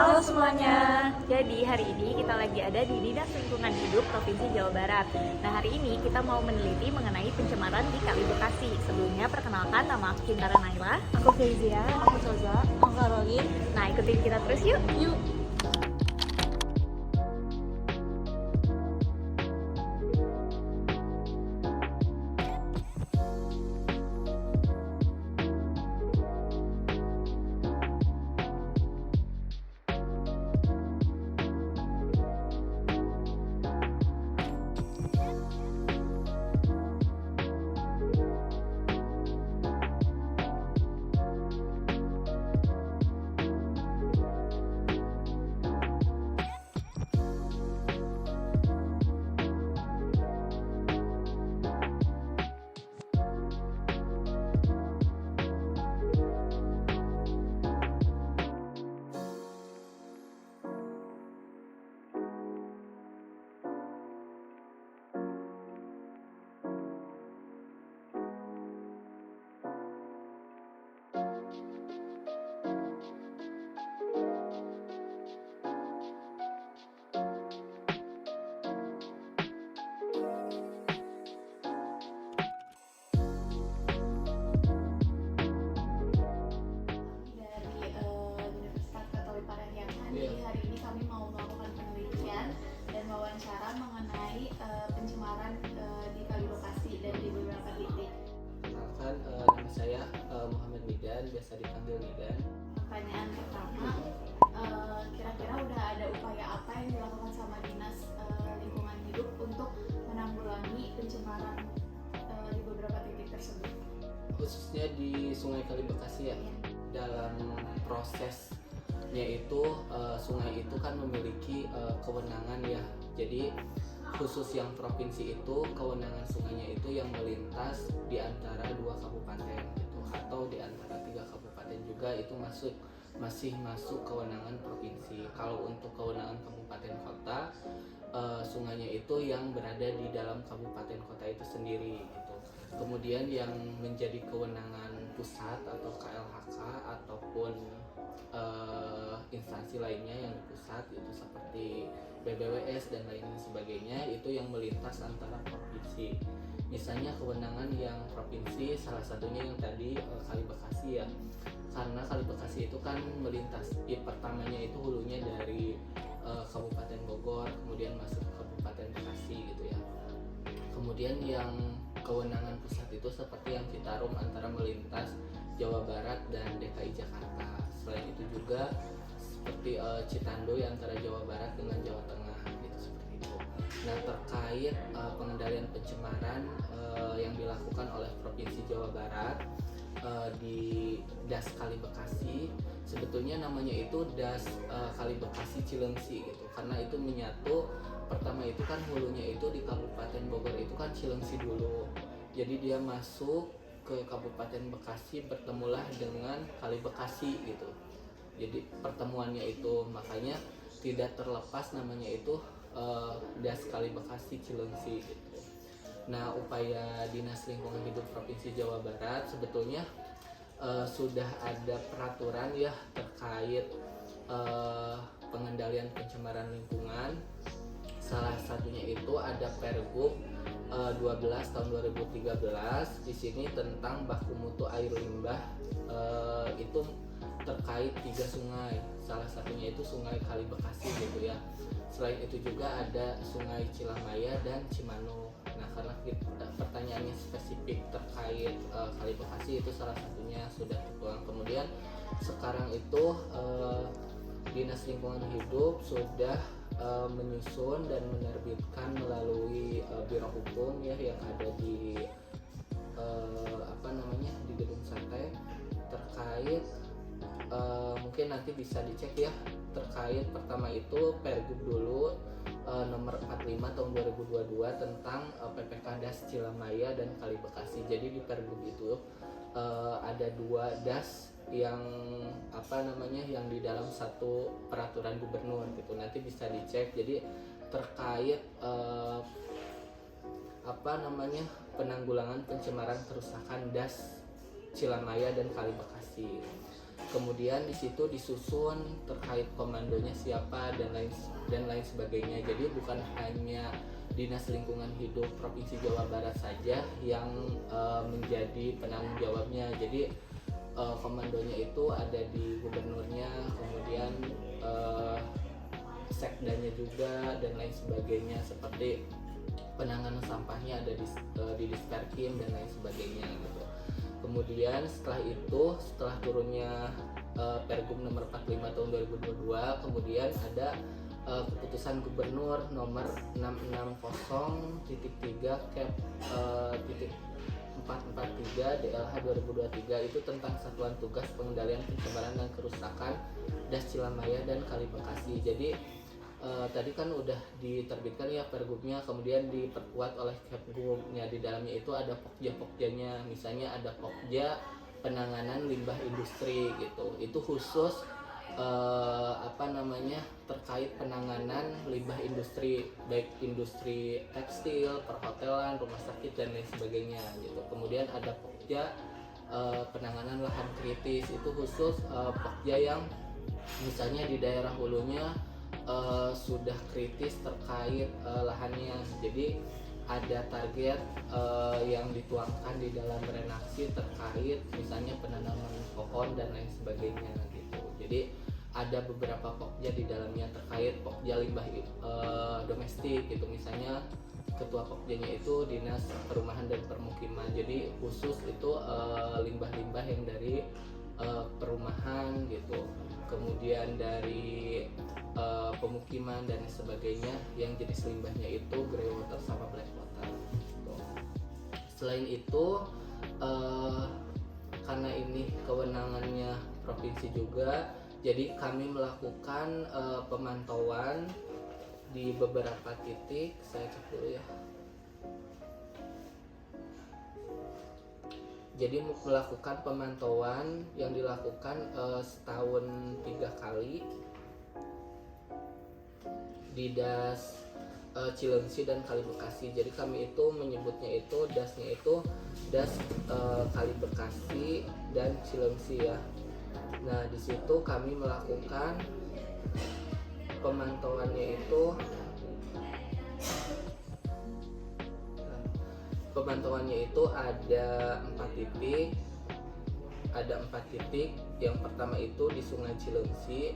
Halo semuanya. Jadi hari ini kita lagi ada di Dinas Lingkungan Hidup Provinsi Jawa Barat. Nah hari ini kita mau meneliti mengenai pencemaran di Kali Bekasi. Sebelumnya perkenalkan, nama aku Cintara Naila. Aku Kezia, aku Soza, aku Caroline. Nah ikutin kita terus yuk. Yuk. Jadi hari ini kami mau melakukan penelitian dan wawancara mengenai pencemaran di Kali Bekasi dan di beberapa titik. Perkenalkan, nama saya Muhammad Midan, biasa dipanggil Midan. Pertanyaan pertama, kira-kira udah ada upaya apa yang dilakukan sama Dinas Lingkungan Hidup untuk menanggulangi pencemaran di beberapa titik tersebut? Khususnya di Sungai Kali Bekasi ya. Dalam prosesnya itu sungai itu kan memiliki kewenangan ya. Jadi khusus yang provinsi itu kewenangan sungainya itu yang melintas di antara 2 kabupaten gitu, atau di antara 3 kabupaten juga itu masih masuk kewenangan provinsi. Kalau untuk kewenangan kabupaten kota, sungainya itu yang berada di dalam kabupaten kota itu sendiri gitu. Kemudian yang menjadi kewenangan pusat atau KLHK ataupun instansi lainnya yang di pusat itu seperti BBWS dan lain sebagainya, itu yang melintas antara provinsi. Misalnya kewenangan yang provinsi salah satunya yang tadi Kali Bekasi ya, karena Kali Bekasi itu kan melintas pertamanya itu hulunya dari Kabupaten Bogor, kemudian masuk ke Kabupaten Bekasi gitu ya. Kemudian yang kewenangan pusat itu seperti yang Citarum antara melintas Jawa Barat dan DKI Jakarta. Selain itu juga seperti Citandoy antara Jawa Barat dengan Jawa Tengah gitu, seperti itu. Nah terkait pengendalian pencemaran yang dilakukan oleh Provinsi Jawa Barat di Das Kali Bekasi, sebetulnya namanya itu Das Kali Bekasi Cilengsi gitu, karena itu menyatu. Pertama itu kan hulunya itu di Kabupaten Bogor itu kan Cilengsi dulu, jadi dia masuk ke Kabupaten Bekasi, bertemulah dengan Kali Bekasi gitu. Jadi pertemuannya itu makanya tidak terlepas namanya itu Das Kali Bekasi Cilengsi gitu. Nah upaya Dinas Lingkungan Hidup Provinsi Jawa Barat sebetulnya sudah ada peraturan ya terkait pengendalian pencemaran lingkungan. Salah satunya itu ada Pergub 12 tahun 2013 di sini tentang baku mutu air limbah itu terkait 3 sungai. Salah satunya itu Sungai Kali Bekasi gitu ya. Selain itu juga ada Sungai Cilamaya dan Cimanuk. Nah karena pertanyaannya spesifik terkait Kali Bekasi, itu salah satunya sudah tertuang. Kemudian sekarang itu Dinas Lingkungan Hidup sudah menyusun dan menerbitkan melalui Biro Hukum ya yang ada di di Gedung Sate terkait mungkin nanti bisa dicek ya, terkait pertama itu Pergub dulu nomor 45 tahun 2022 tentang PPK Das Cilamaya dan Kali Bekasi. Jadi di Pergub itu ada 2 das yang yang di dalam satu peraturan gubernur gitu. Nanti bisa dicek. Jadi terkait penanggulangan pencemaran kerusakan das Cilamaya dan Kali Bekasi. Kemudian di situ disusun terkait komandonya siapa dan lain sebagainya. Jadi bukan hanya Dinas Lingkungan Hidup Provinsi Jawa Barat saja yang menjadi penanggung jawabnya. Jadi komandonya itu ada di gubernurnya, kemudian sekdanya juga dan lain sebagainya, seperti penanganan sampahnya ada di Disperkim dan lain sebagainya gitu. Kemudian setelah turunnya Pergub nomor 45 tahun 2022, kemudian ada keputusan gubernur nomor 660.3 Cap titik 443 DLH 2023 itu tentang Satuan Tugas Pengendalian Pencemaran dan Kerusakan Das Cilamaya dan Kali Bekasi. Jadi tadi kan udah diterbitkan ya pergubnya, kemudian diperkuat oleh Kepgubnya. Di dalamnya itu ada pokja-pokjanya, misalnya ada pokja penanganan limbah industri gitu, itu khusus terkait penanganan limbah industri, baik industri tekstil, perhotelan, rumah sakit dan lain sebagainya gitu. Kemudian ada pokja penanganan lahan kritis, itu khusus pokja yang misalnya di daerah hulunya sudah kritis terkait lahannya. Jadi ada target yang dituangkan di dalam renaksi terkait misalnya penanaman pohon dan lain sebagainya gitu. Jadi ada beberapa pokja di dalamnya terkait pokja limbah domestik gitu, misalnya ketua pokjanya itu Dinas Perumahan dan Permukiman. Jadi khusus itu limbah-limbah yang dari perumahan gitu, kemudian dari pemukiman dan sebagainya yang jenis limbahnya itu grey water sama black water gitu. Selain itu karena ini kewenangannya provinsi juga, jadi kami melakukan pemantauan di beberapa titik. Saya cek dulu ya. Jadi melakukan pemantauan yang dilakukan setahun 3 kali di Das Cilengsi dan Kali Bekasi. Jadi kami itu menyebutnya itu dasnya itu Das Kali Bekasi dan Cilengsi ya. Nah di situ kami melakukan pemantauannya itu ada 4 titik. Ada 4 titik. Yang pertama itu di Sungai Cilengsi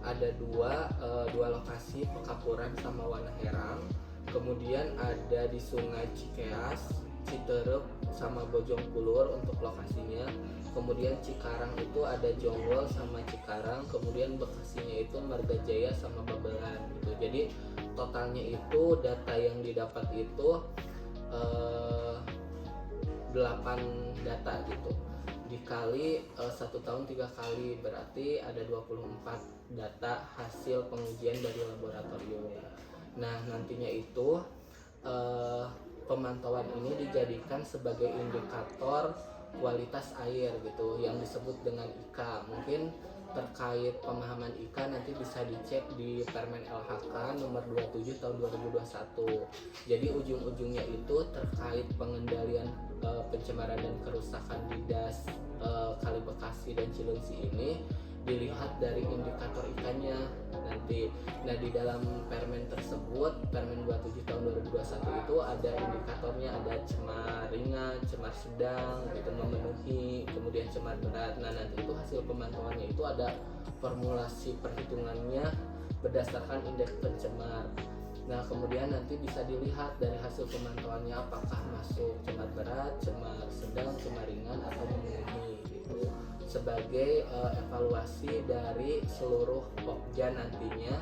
ada dua lokasi Pekapuran sama Wanaherang. Kemudian ada di Sungai Cikeas, Citerep sama Bojongkulur untuk lokasinya. Kemudian Cikarang itu ada Jonggol sama Cikarang. Kemudian Bekasinya itu Margajaya sama Babelan gitu. Jadi totalnya itu data yang didapat itu 8 data gitu, dikali 1 tahun 3 kali, berarti ada 24 data hasil pengujian dari laboratorium. Nah nantinya itu pemantauan ini dijadikan sebagai indikator kualitas air gitu, yang disebut dengan IKA. Mungkin terkait pemahaman IKA nanti bisa dicek di Permen LHK nomor 27 tahun 2021. Jadi ujung-ujungnya itu terkait pengendalian pencemaran dan kerusakan di Das Kali Bekasi dan Cilengsi ini dilihat dari indikator IKA-nya nanti. Nah di dalam permen tersebut, Permen 27 tahun 2021 itu ada indikatornya, ada cemar ringan, cemar sedang gitu memenuhi, kemudian cemar berat. Nah nanti itu hasil pemantauannya itu ada formulasi perhitungannya berdasarkan indeks pencemar. Nah kemudian nanti bisa dilihat dari hasil pemantauannya apakah masuk cemar berat, cemar sedang, cemar ringan atau memenuhi gitu, sebagai evaluasi dari seluruh pokja nantinya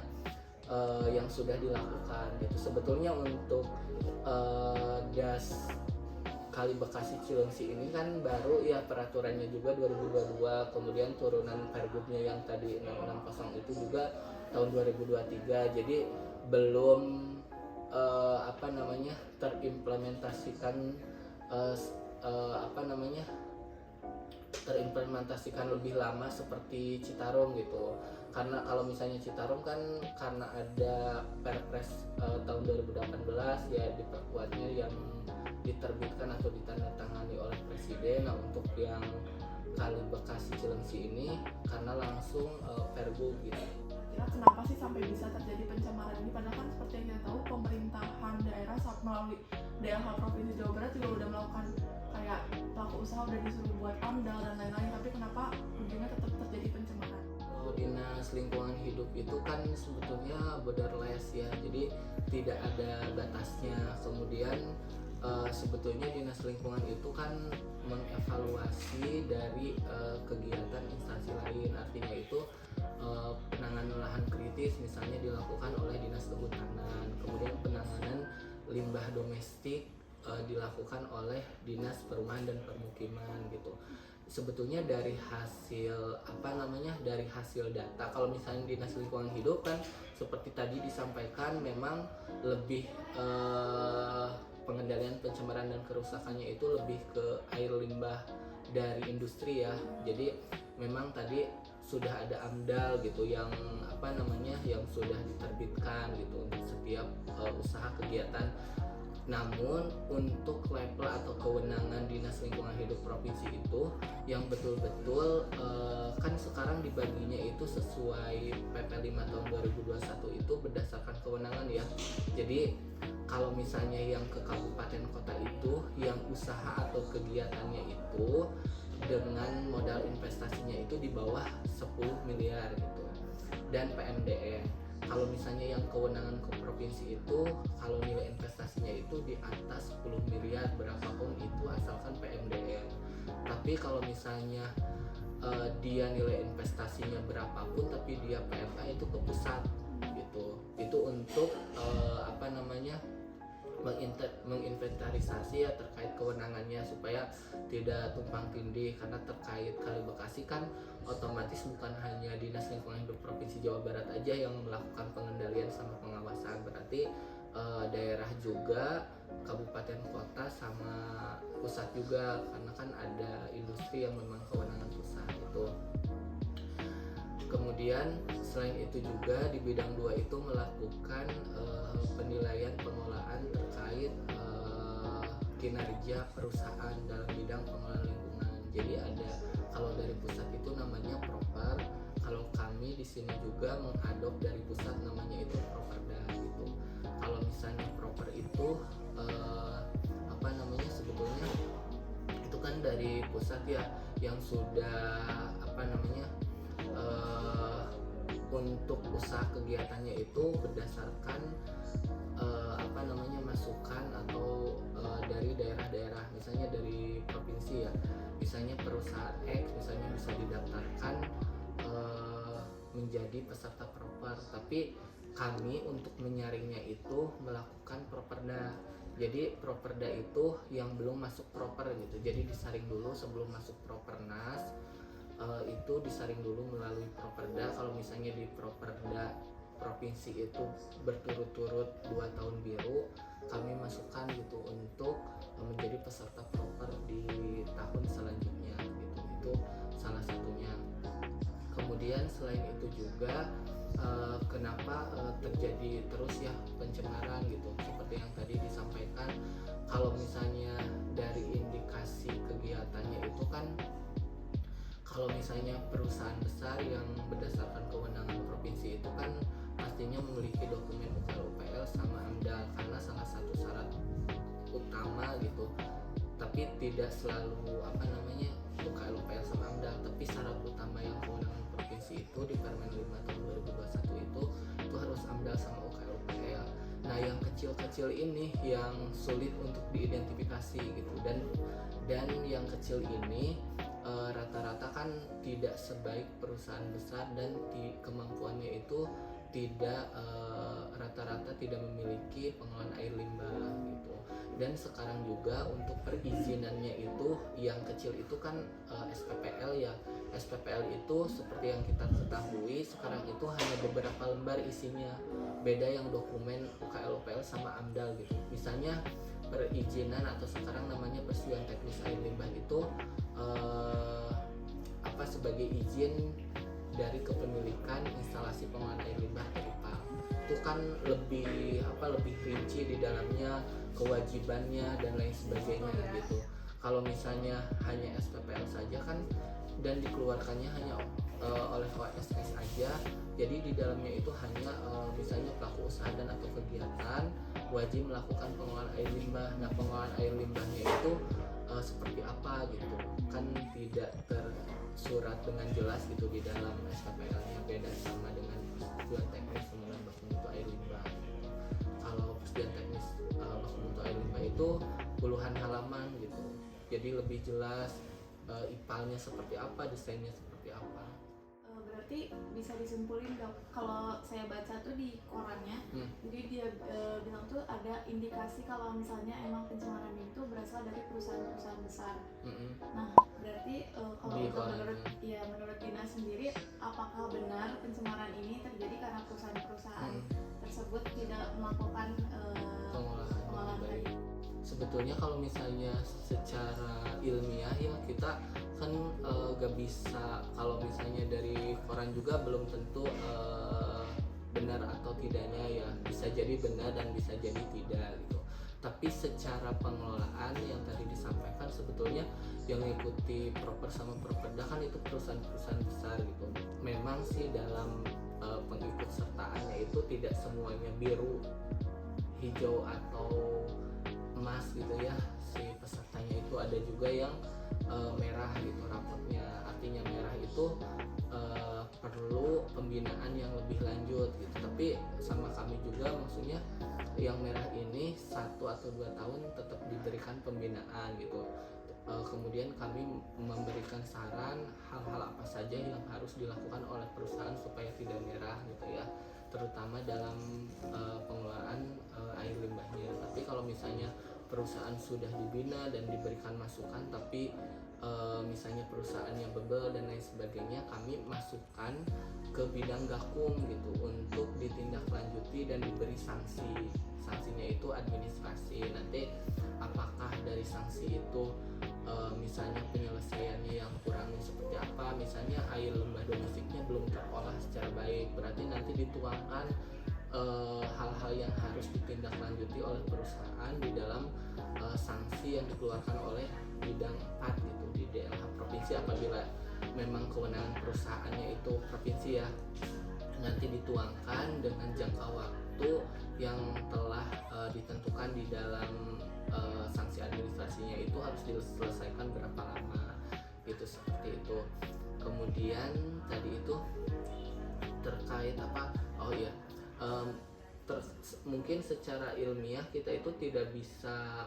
yang sudah dilakukan gitu. Sebetulnya untuk Das Kali Bekasi Cilengsi ini kan baru ya, peraturannya juga 2022, kemudian turunan pergubnya yang tadi 660 itu juga tahun 2023. Jadi belum terimplementasikan lebih lama seperti Citarum gitu. Karena kalau misalnya Citarum kan karena ada Perpres tahun 2018 ya diperkuatnya, yang diterbitkan atau ditandatangani oleh Presiden. Nah untuk yang Kali Bekasi Cilengsi ini karena langsung pergub gitu. Kira kenapa sih sampai bisa terjadi pencemaran ini? Padahal kan seperti yang kita tahu pemerintahan daerah melalui DLH Provinsi Jawa Barat juga udah melakukan kayak pelaku usaha udah disuruh buat AMDAL dan lain-lain, tapi kenapa ujungnya tetap terjadi pencemaran? Dinas lingkungan hidup itu kan sebetulnya borderless ya, jadi tidak ada batasnya. Kemudian sebetulnya dinas lingkungan itu kan mengevaluasi dari kegiatan instansi lain, artinya itu penanganan lahan kritis misalnya dilakukan oleh dinas kehutanan, kemudian penanganan limbah domestik dilakukan oleh dinas perumahan dan permukiman gitu. Sebetulnya dari hasil dari hasil data, kalau misalnya dinas lingkungan hidup kan seperti tadi disampaikan memang lebih pengendalian pencemaran dan kerusakannya itu lebih ke air limbah dari industri ya. Jadi memang tadi sudah ada AMDAL gitu yang yang sudah diterbitkan gitu untuk setiap usaha kegiatan. Namun untuk level atau kewenangan dinas lingkungan hidup provinsi itu yang betul-betul kan sekarang dibaginya itu sesuai PP 5 tahun 2021 itu berdasarkan kewenangan ya. Jadi kalau misalnya yang ke kabupaten kota itu yang usaha atau kegiatannya itu dengan modal investasinya itu di bawah 10 miliar gitu. Dan PMDN kalau misalnya yang kewenangan ke provinsi itu kalau nilai investasinya itu di atas 10 miliar berapapun itu asalkan PMDN. Tapi kalau misalnya dia nilai investasinya berapapun tapi dia PMA itu ke pusat gitu. Itu untuk menginventarisasi ya terkait kewenangannya supaya tidak tumpang tindih, karena terkait Kali Bekasi kan otomatis bukan hanya Dinas Lingkungan Hidup Provinsi Jawa Barat aja yang melakukan pengendalian sama pengawasan, berarti daerah juga, kabupaten kota sama pusat juga, karena kan ada industri yang memang kewenangan pusat itu. Kemudian selain itu juga di bidang 2 itu melakukan penilaian pengelolaan terkait kinerja perusahaan dalam bidang pengelolaan lingkungan. Jadi ada, kalau dari pusat itu namanya proper, kalau kami di sini juga mengadop dari pusat namanya itu properda gitu. Kalau misalnya proper itu sebetulnya itu kan dari pusat ya, yang sudah untuk usaha kegiatannya itu berdasarkan masukan atau dari daerah-daerah, misalnya dari provinsi ya, misalnya perusahaan X misalnya bisa didaftarkan menjadi peserta proper, tapi kami untuk menyaringnya itu melakukan properda. Jadi properda itu yang belum masuk proper gitu, jadi disaring dulu sebelum masuk propernas. Itu disaring dulu melalui properda. Kalau misalnya di properda provinsi itu berturut-turut 2 tahun biru, kami masukkan gitu untuk menjadi peserta proper di tahun selanjutnya gitu. Itu salah satunya. Kemudian selain itu juga kenapa terjadi terus ya pencemaran gitu, seperti yang tadi disampaikan, kalau misalnya dari indikasi kegiatannya itu kan, kalau misalnya perusahaan besar yang berdasarkan kewenangan provinsi itu kan pastinya memiliki dokumen UKL-UPL sama AMDAL, karena salah satu syarat utama gitu. Tapi tidak selalu UKL-UPL sama AMDAL, tapi syarat utama yang kewenangan provinsi itu di Permen 5 tahun 2021 itu harus AMDAL sama UKL-UPL. Nah, yang kecil-kecil ini yang sulit untuk diidentifikasi gitu, dan yang kecil ini rata-rata kan tidak sebaik perusahaan besar, dan kemampuannya itu tidak rata-rata tidak memiliki pengelolaan air limbah gitu. Dan sekarang juga untuk perizinannya itu yang kecil itu kan SPPL ya. SPPL itu seperti yang kita ketahui sekarang itu hanya beberapa lembar isinya, beda yang dokumen UKL-UPL sama AMDAL gitu. Misalnya perizinan atau sekarang namanya persetujuan teknis air limbah itu sebagai izin dari kepemilikan instalasi pengelolaan air limbah atau IPAL. Itu kan lebih rinci di dalamnya, kewajibannya dan lain sebagainya gitu. Kalau misalnya hanya SPPL saja kan dan dikeluarkannya hanya oleh OSS aja. Jadi di dalamnya itu hanya misalnya pelaku usaha dan atau kegiatan wajib melakukan pengolahan air limbah. Nah, pengolahan air limbahnya itu seperti apa gitu kan tidak tersurat dengan jelas gitu di dalam SKPL-nya, beda sama dengan persetujuan teknis pengolahan baku mutu air limbah. Kalau persetujuan teknis baku mutu air limbah itu puluhan halaman gitu, jadi lebih jelas IPAL-nya seperti apa, desainnya seperti apa. Berarti bisa disimpulin dok, kalau saya baca tuh di korannya, jadi dia bilang tuh ada indikasi kalau misalnya emang pencemaran itu berasal dari perusahaan-perusahaan besar. Nah, berarti kalau Di untuk korannya. menurut Dina sendiri, apakah benar pencemaran ini terjadi karena perusahaan-perusahaan tersebut tidak melakukan pengolahan baik. Sebetulnya kalau misalnya secara ilmiah ya kita kan gak bisa, kalau misalnya dari koran juga belum tentu benar atau tidaknya ya, bisa jadi benar dan bisa jadi tidak gitu. Tapi secara pengelolaan yang tadi disampaikan, sebetulnya yang mengikuti proper sama properda kan itu perusahaan-perusahaan besar gitu. Memang sih dalam pengikut sertaannya itu tidak semuanya biru, hijau atau emas gitu ya, si pesertanya itu ada juga yang merah gitu rapotnya. Artinya merah itu perlu pembinaan yang lebih lanjut gitu. Tapi sama kami juga, maksudnya yang merah ini 1 atau 2 tahun tetap diberikan pembinaan gitu. Kemudian kami memberikan saran hal-hal apa saja yang harus dilakukan oleh perusahaan supaya tidak merah gitu ya, terutama dalam pengelolaan air limbahnya. Tapi kalau misalnya perusahaan sudah dibina dan diberikan masukan, tapi misalnya perusahaannya bebel dan lain sebagainya, kami masukkan ke bidang gakum gitu untuk ditindaklanjuti dan diberi sanksi. Sanksinya itu administrasi. Nanti apakah dari sanksi itu misalnya penyelesaiannya yang kurang seperti apa, misalnya air limbah domestiknya belum terolah secara baik, berarti nanti dituangkan hal-hal yang harus ditindaklanjuti oleh perusahaan di dalam sanksi yang dikeluarkan oleh bidang 4 gitu di DLH provinsi. Apabila memang kewenangan perusahaannya itu provinsi ya, nanti dituangkan dengan jangka waktu yang telah ditentukan di dalam sanksi administrasinya, itu harus diselesaikan berapa lama gitu, seperti itu. Kemudian tadi itu terkait apa, oh iya, mungkin secara ilmiah kita itu tidak bisa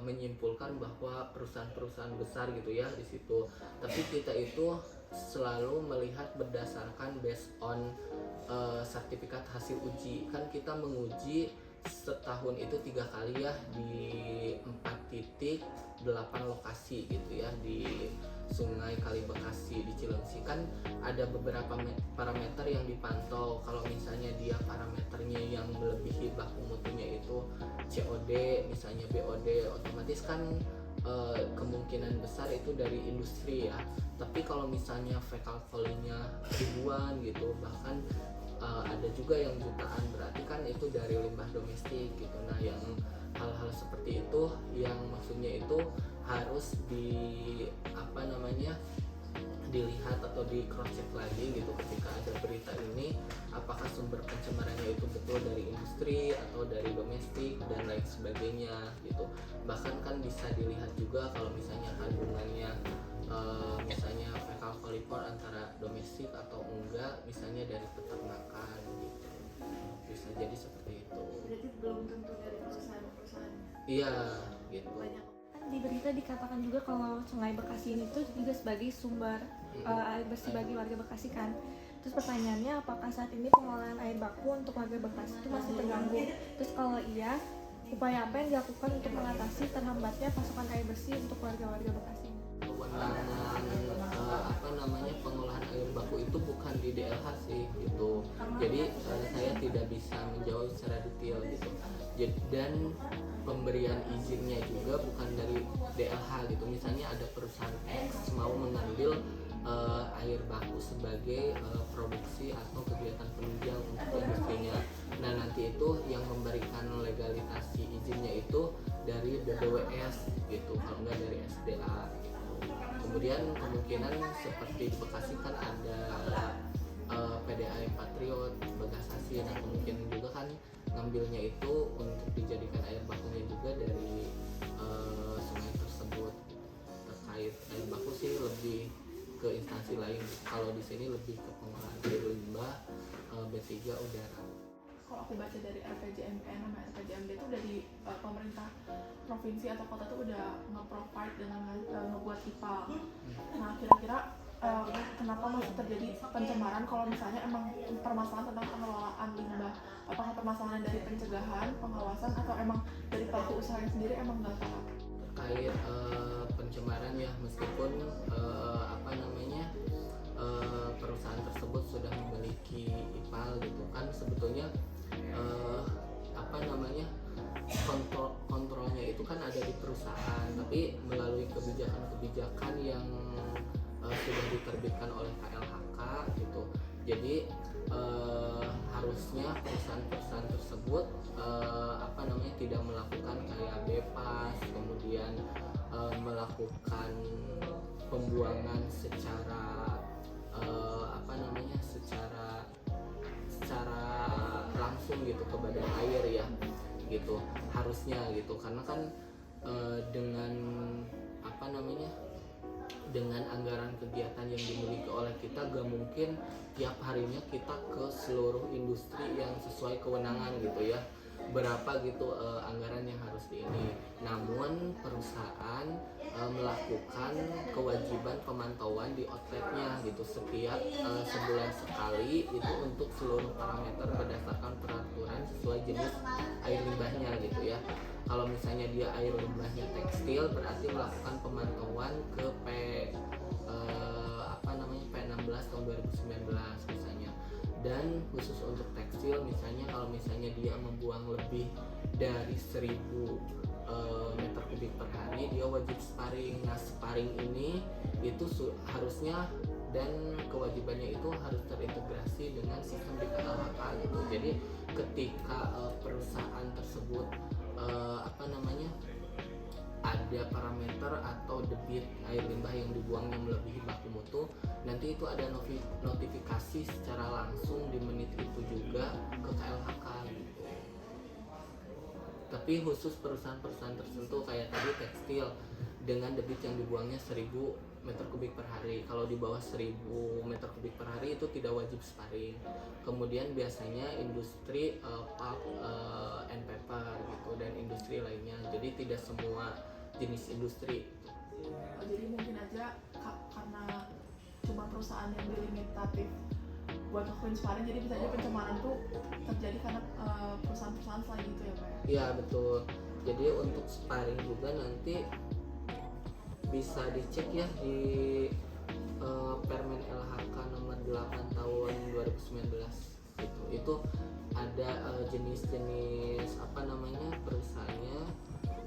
menyimpulkan bahwa perusahaan-perusahaan besar gitu ya di situ, tapi kita itu selalu melihat berdasarkan based on sertifikat hasil uji. Kan kita menguji setahun itu 3 kali ya di 4.8 lokasi gitu ya, di Sungai Kali Bekasi, di Cilengsi. Kan ada beberapa parameter yang dipantau. Kalau misalnya dia parameternya yang melebihi baku mutunya itu COD, misalnya BOD, otomatis kan kemungkinan besar itu dari industri ya. Tapi kalau misalnya fecal volume-nya ribuan gitu, bahkan ada juga yang jutaan, berarti kan itu dari limbah domestik gitu. Nah, yang hal-hal seperti itu yang maksudnya itu harus dilihat atau di cross check lagi gitu ketika ada berita ini, apakah sumber pencemarannya itu betul dari industri atau dari domestik dan lain sebagainya gitu. Bahkan kan bisa dilihat juga kalau misalnya kandungannya misalnya fecal volipor antara domestik atau enggak, misalnya dari peternakan gitu, bisa jadi seperti itu. Berarti belum tentu dari perusahaan-perusahaan. Iya gitu. Banyak. Di berita dikatakan juga kalau Sungai Bekasi ini tuh juga sebagai sumber air bersih bagi warga Bekasi kan. Terus pertanyaannya, apakah saat ini pengolahan air baku untuk warga Bekasi itu masih terganggu? Terus kalau iya, upaya apa yang dilakukan untuk mengatasi terhambatnya pasokan air bersih untuk warga-warga Bekasi? Kewenangan pengolahan air baku itu bukan di DLH sih gitu. Jadi saya tidak bisa menjawab secara detail gitu. Dan pemberian izinnya juga bukan dari DLH gitu. Misalnya ada perusahaan X mau mengambil air baku sebagai produksi atau kegiatan penunjang untuk industrinya. Nah, nanti itu yang memberikan legalisasi izinnya itu dari BBWS gitu, kalau enggak dari SDA gitu. Kemudian kemungkinan seperti di Bekasi kan ada PDAM Patriot, Bagasasi. Nah kemungkinan juga kan ngambilnya itu untuk dijadikan air bakunya juga dari sungai tersebut. Terkait air baku sih lebih ke instansi lain. Kalau di sini lebih ke pengolahan air limbah B3 udara. Kalau aku baca dari RPJMN sama RPJMD itu dari pemerintah provinsi atau kota tuh udah nge-provide dengan ngebuat IPA. Nah kira-kira kenapa masih terjadi pencemaran kalau misalnya emang permasalahan tentang pengelolaan limbah? Apakah permasalahan dari pencegahan, pengawasan, atau emang dari pelaku usahanya sendiri emang nggak tahu? Terkait pencemaran ya, meskipun perusahaan tersebut sudah memiliki IPAL gitu kan, sebetulnya kontrolnya itu kan ada di perusahaan, tapi melalui kebijakan yang sudah diterbitkan oleh KLHK gitu. Jadi harusnya perusahaan-perusahaan tersebut tidak melakukan kayak BPAS, kemudian melakukan pembuangan secara langsung gitu ke badan air ya gitu, harusnya gitu, karena kan dengan dengan anggaran kegiatan yang dimiliki oleh kita gak mungkin tiap harinya kita ke seluruh industri yang sesuai kewenangan gitu ya, berapa gitu anggaran yang harus ini. Namun perusahaan melakukan kewajiban pemantauan di outletnya gitu setiap sebulan sekali itu untuk seluruh parameter berdasarkan peraturan sesuai jenis air limbahnya gitu ya. Kalau misalnya dia air limbahnya tekstil berarti melakukan pemantauan ke P16 tahun 2019 misalnya. Dan khusus untuk tekstil misalnya kalau misalnya dia membuang lebih dari 1000 meter kubik per hari dia wajib sparring. Nah sparring ini itu harusnya dan kewajibannya itu harus terintegrasi dengan sistem di KLHK gitu. Jadi ketika perusahaan tersebut ada parameter atau debit air limbah yang dibuangnya melebihi baku mutu, nanti itu ada notifikasi secara langsung di menit itu juga ke KLHK gitu. Tapi khusus perusahaan-perusahaan tertentu kayak tadi tekstil dengan debit yang dibuangnya 1000 meter kubik per hari. Kalau di bawah 1000 meter kubik per hari itu tidak wajib sparring. Kemudian biasanya industri pulp and paper gitu dan industri lainnya. Jadi tidak semua jenis industri. Jadi mungkin aja karena cuma perusahaan yang delimitatif buat lakuin sparring, jadi bisa aja pencemaran tuh terjadi karena perusahaan-perusahaan selain itu ya Pak ya? Iya betul. Jadi untuk sparring juga nanti bisa dicek ya di Permen LHK nomor 8 tahun 2019 gitu. Itu ada jenis-jenis perusahaannya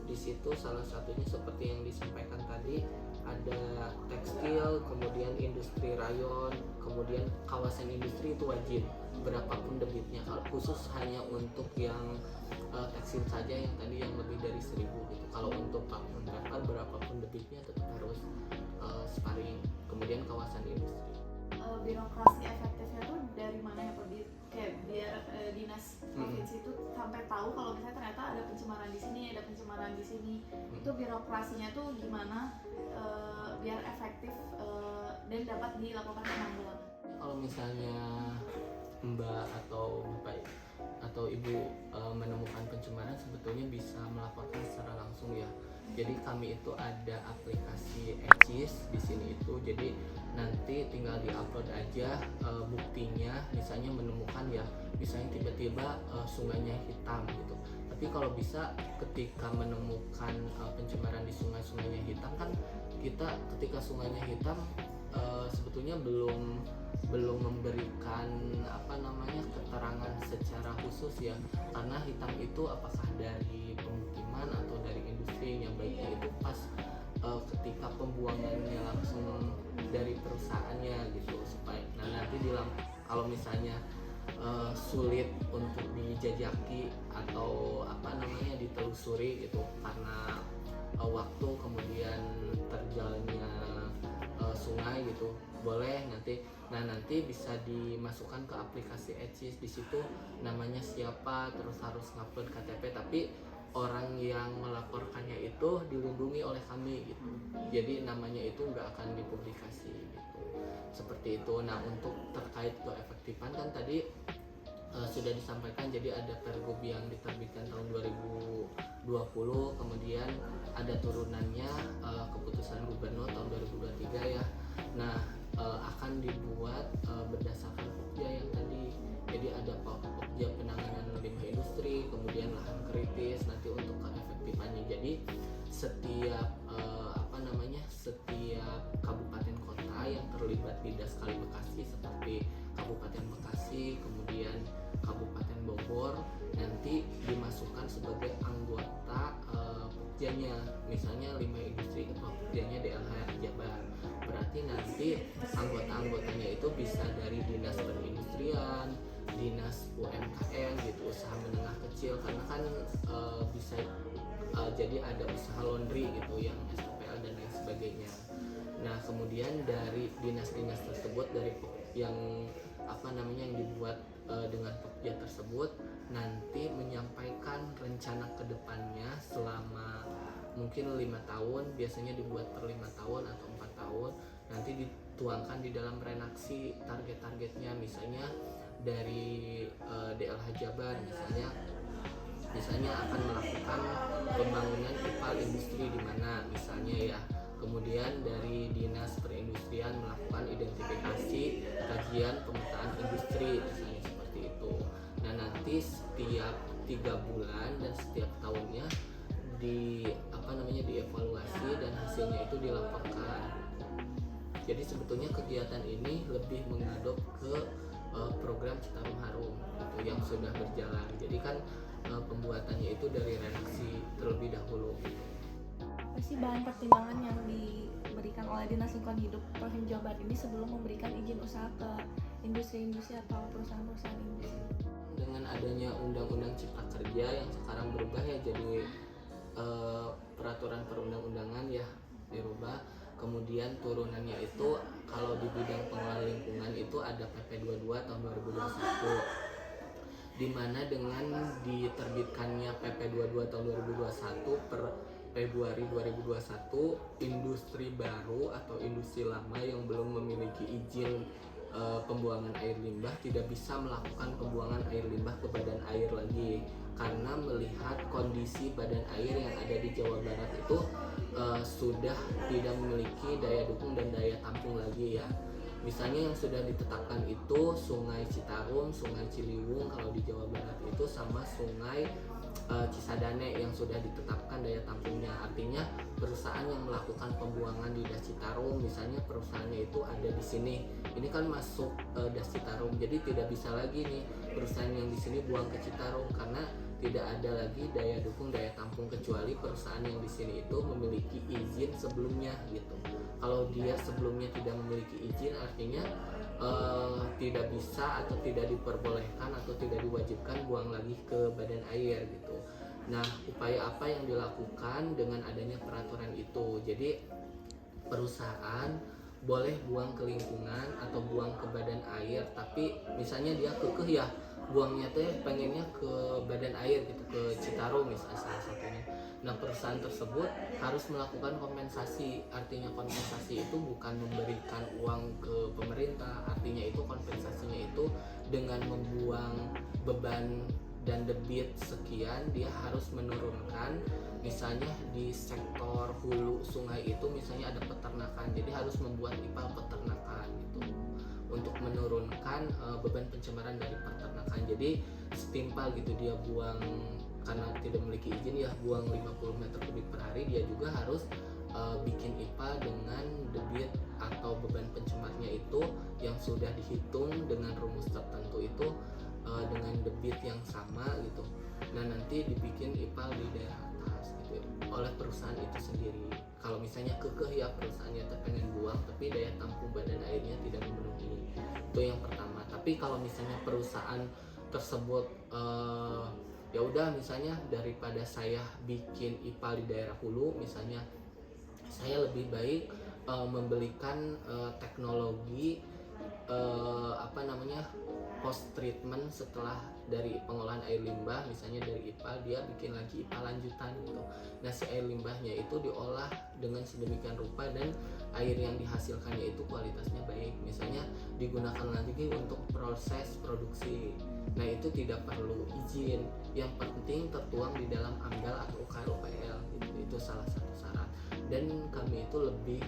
di situ. Salah satunya seperti yang disampaikan tadi ada tekstil, kemudian industri rayon, kemudian kawasan industri itu wajib berapapun debitnya. Kalau khusus hanya untuk yang tekstil saja yang tadi yang lebih dari 1000 gitu. Kalau untuk paper berapapun debitnya tetap harus sparring. Kemudian kawasan industri. Birokrasi efektifnya tuh dari mana ya Pak? Kayak biar dinas provinsi itu sampai tahu kalau misalnya ternyata ada pencemaran di sini, ada pencemaran di sini. Itu birokrasinya tuh gimana biar efektif dan dapat dilakukan penanggulangan? Kalau misalnya Mbak atau Bapak atau Ibu menemukan pencemaran, sebetulnya bisa melaporkan secara langsung ya. Jadi kami itu ada aplikasi ECIS di sini itu. Jadi nanti tinggal diupload aja buktinya. Misalnya menemukan ya, misalnya tiba-tiba sungainya hitam gitu. Tapi kalau bisa ketika menemukan pencemaran di sungainya hitam kan kita ketika sungainya hitam sebetulnya belum memberikan keterangan secara khusus ya, karena hitam itu apakah dari pemukiman atau dari industri yang baiknya itu pas ketika pembuangannya langsung dari perusahaannya gitu, supaya nanti kalau misalnya sulit untuk dijajaki atau ditelusuri gitu karena waktu kemudian terjalannya sungai gitu, boleh nanti. Nah nanti bisa dimasukkan ke aplikasi Ecis, di situ namanya siapa, terus harus ngupload KTP, tapi orang yang melaporkannya itu dilindungi oleh kami gitu. Jadi namanya itu nggak akan dipublikasi gitu. Seperti itu. Nah untuk terkait keefektifan kan tadi sudah disampaikan, jadi ada pergub yang diterbitkan tahun 2020, kemudian ada turunannya keputusan gubernur tahun 2023 ya. Nah akan dibuat berdasarkan Pokja yang tadi, jadi ada Pokja penanganan limbah industri, kemudian lahan kritis nanti untuk keefektifannya. Jadi setiap setiap kabupaten kota yang terlibat di Das Kali Bekasi seperti Kabupaten Bekasi, kemudian Kabupaten Bogor, nanti dimasukkan sebagai anggota Pokjanya. Misalnya limbah industri ketua Pokjanya DLH Jabar, berarti nanti anggota-anggotanya itu bisa dari dinas perindustrian, dinas UMKM gitu, usaha menengah kecil, karena kan bisa jadi ada usaha laundry gitu yang STPL dan lain sebagainya. Nah kemudian dari dinas-dinas tersebut, dari yang yang dibuat dengan Pokja tersebut, nanti menyampaikan rencana kedepannya selama mungkin 5 tahun, biasanya dibuat per 5 tahun atau 4 tahun, nanti dituangkan di dalam renaksi target-targetnya. Misalnya dari DLH Jabar misalnya akan melakukan pembangunan IPAL industri di mana misalnya ya. Kemudian dari dinas perindustrian melakukan identifikasi kajian pemetaan industri misalnya seperti itu. Nah nanti setiap 3 bulan dan setiap tahunnya dievaluasi dan hasilnya itu dilaporkan. Jadi sebetulnya kegiatan ini lebih mengadop ke program Citarum Harum gitu, yang sudah berjalan. Jadi kan pembuatannya itu dari redaksi terlebih dahulu gitu. Apa sih bahan pertimbangan yang diberikan oleh Dinas Lingkungan Hidup Provinsi Jawa Barat ini sebelum memberikan izin usaha ke industri-industri atau perusahaan-perusahaan industri? Dengan adanya Undang-Undang Cipta Kerja yang sekarang berubah ya jadi peraturan perundang-undangan ya dirubah. Kemudian turunannya itu kalau di bidang pengelolaan lingkungan itu ada PP 22 tahun 2021, di mana dengan diterbitkannya PP 22 tahun 2021 per Februari 2021, industri baru atau industri lama yang belum memiliki izin pembuangan air limbah tidak bisa melakukan pembuangan air limbah ke badan air lagi, karena melihat kondisi badan air yang ada di Jawa Barat itu sudah tidak memiliki daya dukung dan daya tampung lagi ya. Misalnya yang sudah ditetapkan itu Sungai Citarum, Sungai Ciliwung kalau di Jawa Barat itu, sama Sungai Cisadane yang sudah ditetapkan daya tampungnya. Artinya perusahaan yang melakukan pembuangan di Das Citarum, misalnya perusahaannya itu ada di sini, ini kan masuk Das Citarum, jadi tidak bisa lagi nih perusahaan yang di sini buang ke Citarum karena tidak ada lagi daya dukung daya tampung, kecuali perusahaan yang di sini itu memiliki izin sebelumnya gitu. Kalau dia sebelumnya tidak memiliki izin, artinya tidak bisa atau tidak diperbolehkan atau tidak diwajibkan buang lagi ke badan air gitu. Nah, upaya apa yang dilakukan dengan adanya peraturan itu? Jadi perusahaan boleh buang ke lingkungan atau buang ke badan air, tapi misalnya dia kekeh ya buangnya teh pengennya ke badan air gitu, ke Citarum misalnya salah satunya. Nah perusahaan tersebut harus melakukan kompensasi. Artinya kompensasi itu bukan memberikan uang ke pemerintah, artinya itu kompensasinya itu dengan membuang beban dan debit sekian, dia harus menurunkan. Misalnya di sektor hulu sungai itu misalnya ada peternakan, jadi harus membuat IPAL peternakan gitu untuk menurunkan beban pencemaran dari peternakan. Jadi setimpal gitu dia buang, karena tidak memiliki izin ya buang 50 meter kubik per hari, dia juga harus bikin IPAL dengan debit atau beban pencemarnya itu yang sudah dihitung dengan rumus tertentu itu dengan debit yang sama gitu. Nah nanti dibikin IPAL di daerah atas gitu oleh perusahaan itu sendiri. Kalau misalnya kekeh ya perusahaannya pengen buang tapi daya tampung badan airnya tidak memenuhi, itu yang pertama. Tapi kalau misalnya perusahaan tersebut ya udah, misalnya daripada saya bikin IPAL di daerah hulu, misalnya saya lebih baik membelikan teknologi post treatment setelah dari pengolahan air limbah, misalnya dari IPA dia bikin lagi IPA lanjutan gitu. Nah si air limbahnya itu diolah dengan sedemikian rupa dan air yang dihasilkannya itu kualitasnya baik, misalnya digunakan lagi untuk proses produksi. Nah itu tidak perlu izin, yang penting tertuang di dalam AMDAL atau UKROPL gitu. Itu salah satu syarat. Dan kami itu lebih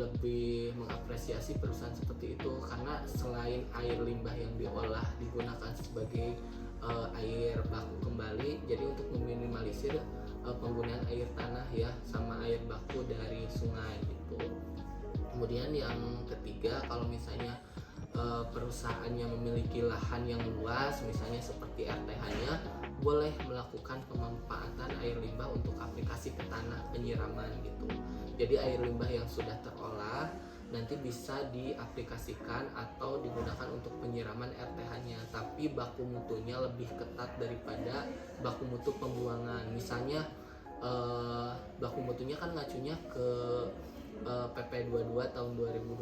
lebih mengapresiasi perusahaan seperti itu, karena selain air limbah yang diolah digunakan sebagai air baku kembali, jadi untuk meminimalisir penggunaan air tanah ya sama air baku dari sungai gitu. Kemudian yang ketiga, kalau misalnya perusahaannya memiliki lahan yang luas, misalnya seperti RTH-nya, boleh melakukan pemanfaatan air limbah untuk aplikasi ke tanah penyiraman gitu. Jadi air limbah yang sudah terolah nanti bisa diaplikasikan atau digunakan untuk penyiraman RTH-nya, tapi baku mutunya lebih ketat daripada baku mutu pembuangan. Misalnya baku mutunya kan ngacunya ke PP 22 tahun 2021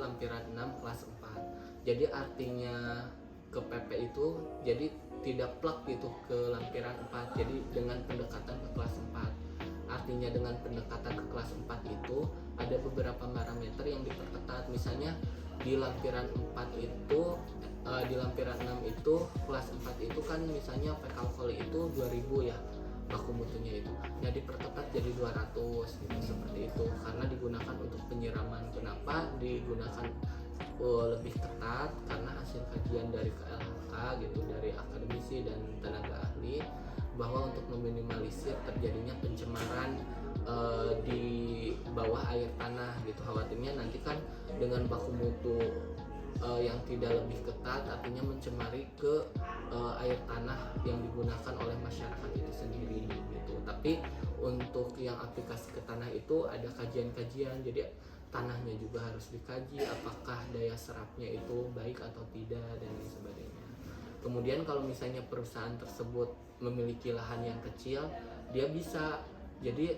lampiran 6 kelas 4. Jadi artinya ke PP itu jadi tidak plek gitu ke lampiran 4. Jadi dengan pendekatan ke kelas 4. Artinya dengan pendekatan ke kelas 4 itu ada beberapa parameter yang diperketat. Misalnya di lampiran 4 itu di lampiran 6 itu kelas 4 itu kan misalnya fecal volley itu 2000 ya baku mutunya itu. Nah diperketat jadi 200 gitu, seperti itu karena digunakan untuk penyiraman. Kenapa digunakan lebih ketat? Karena hasil kajian dari KLHK gitu, dari akademisi dan tenaga ahli, bahwa untuk meminimalisir terjadinya pencemaran di bawah air tanah gitu. Khawatirnya nanti kan dengan baku mutu yang tidak lebih ketat artinya mencemari ke air tanah yang digunakan oleh masyarakat itu sendiri gitu. Tapi untuk yang aplikasi ke tanah itu ada kajian-kajian, jadi tanahnya juga harus dikaji apakah daya serapnya itu baik atau tidak dan lain sebagainya. Kemudian kalau misalnya perusahaan tersebut memiliki lahan yang kecil, dia bisa jadi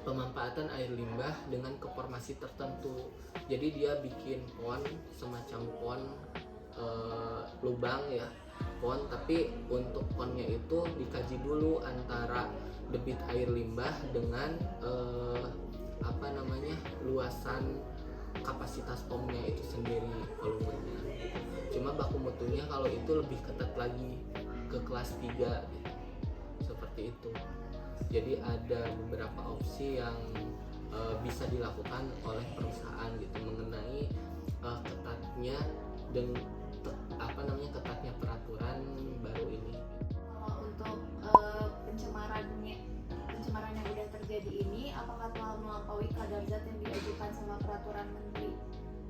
pemanfaatan air limbah dengan keformasi tertentu. Jadi dia bikin pond, semacam pond lubang ya, pond, tapi untuk pondnya itu dikaji dulu antara debit air limbah dengan luasan kapasitas pomnya itu sendiri, volumenya. Cuma baku mutunya kalau itu lebih ketat lagi ke kelas 3 gitu. Seperti itu. Jadi ada beberapa opsi yang bisa dilakukan oleh perusahaan gitu mengenai ketatnya dan ketatnya peraturan baru ini. Kalau untuk pencemaran yang udah terjadi ini, apakah telah melampaui kadar zat yang diajukan sama peraturan menteri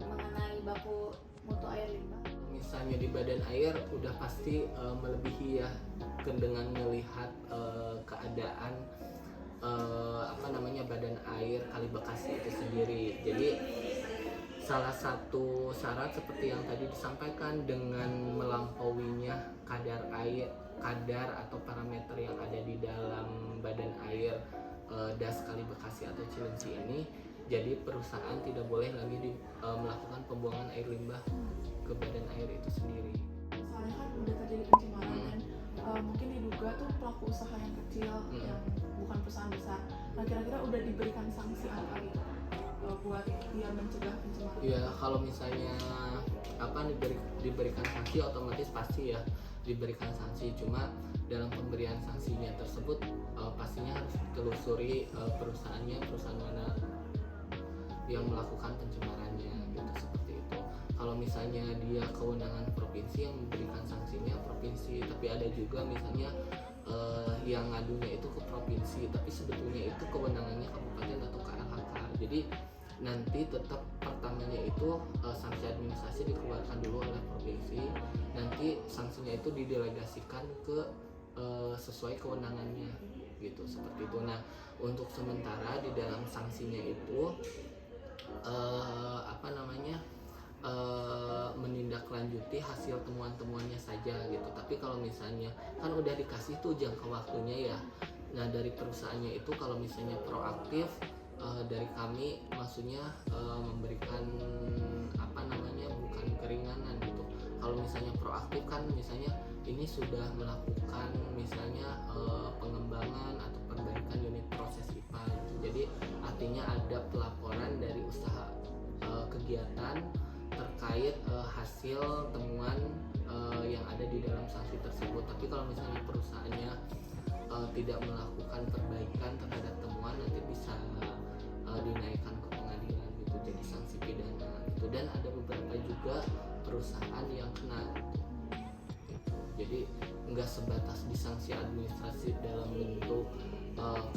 mengenai baku mutu air limbah? Misalnya di badan air udah pasti melebihi ya, dengan melihat keadaan badan air Kali Bekasi itu sendiri. Jadi salah satu syarat seperti yang tadi disampaikan, dengan melampauinya kadar atau parameter yang ada di dalam badan air Das Kali Bekasi atau Cileunci ini, jadi perusahaan tidak boleh lagi melakukan pembuangan air limbah ke badan air itu sendiri. Misalnya kan udah terjadi pencemaran dan mungkin diduga tuh pelaku usaha yang kecil yang bukan perusahaan besar. Nah kira-kira udah diberikan sanksi apa gitu buat dia mencegah pencemaran? Ya kalau misalnya diberikan sanksi, otomatis pasti ya diberikan sanksi. Cuma dalam pemberian sanksinya tersebut pastinya harus ditelusuri perusahaan mana yang melakukan pencemarannya gitu, seperti itu. Kalau misalnya dia kewenangan provinsi yang memberikan sanksinya provinsi, tapi ada juga misalnya yang ngadunya itu ke provinsi, tapi sebetulnya itu kewenangannya kabupaten atau KLHK. Jadi nanti tetap pertamanya itu sanksi administrasi dikeluarkan dulu oleh provinsi, nanti sanksinya itu didelegasikan ke sesuai kewenangannya gitu, seperti itu. Nah untuk sementara di dalam sanksinya itu menindaklanjuti hasil temuan-temuannya saja gitu. Tapi kalau misalnya kan udah dikasih tuh jangka waktunya ya, nah dari perusahaannya itu kalau misalnya proaktif dari kami maksudnya memberikan apa namanya, bukan keringanan gitu. Kalau misalnya proaktif kan misalnya ini sudah melakukan misalnya pengembangan atau perbaikan unit proses IPA gitu. Jadi artinya ada pelaporan dari usaha kegiatan terkait hasil temuan yang ada di dalam sanksi tersebut. Tapi kalau misalnya perusahaannya tidak melakukan perbaikan terhadap temuan, nanti bisa dinaikkan ke pengadilan gitu, jadi sanksi pidana gitu. Dan ada beberapa juga perusahaan yang kena gitu. Jadi nggak sebatas disanksi administrasi dalam bentuk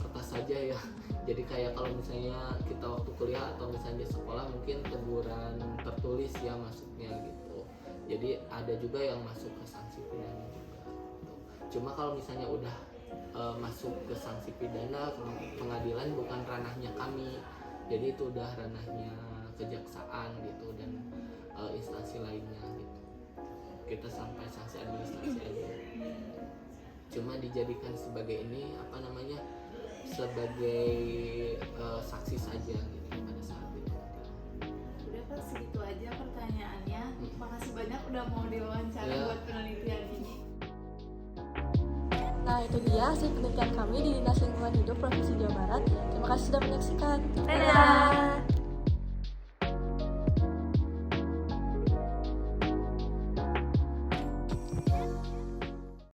kertas saja ya. Jadi kayak kalau misalnya kita waktu kuliah atau misalnya di sekolah mungkin teguran tertulis ya masuknya gitu. Jadi ada juga yang masuk ke sanksi pidana juga gitu. Cuma kalau misalnya udah masuk ke sanksi pidana, pengadilan bukan ranahnya kami, jadi itu udah ranahnya kejaksaan gitu dan instansi lainnya gitu. Kita sampai sanksi administrasi aja, cuma dijadikan sebagai ini apa namanya, sebagai saksi saja gitu pada saat itu. Udah Kak, segitu aja pertanyaannya. Makasih banyak udah mau diwawancara buat penelitian ini. Nah, itu dia hasil penelitian kami di Dinas Lingkungan Hidup Provinsi Jawa Barat. Terima kasih sudah menyaksikan. Dadah!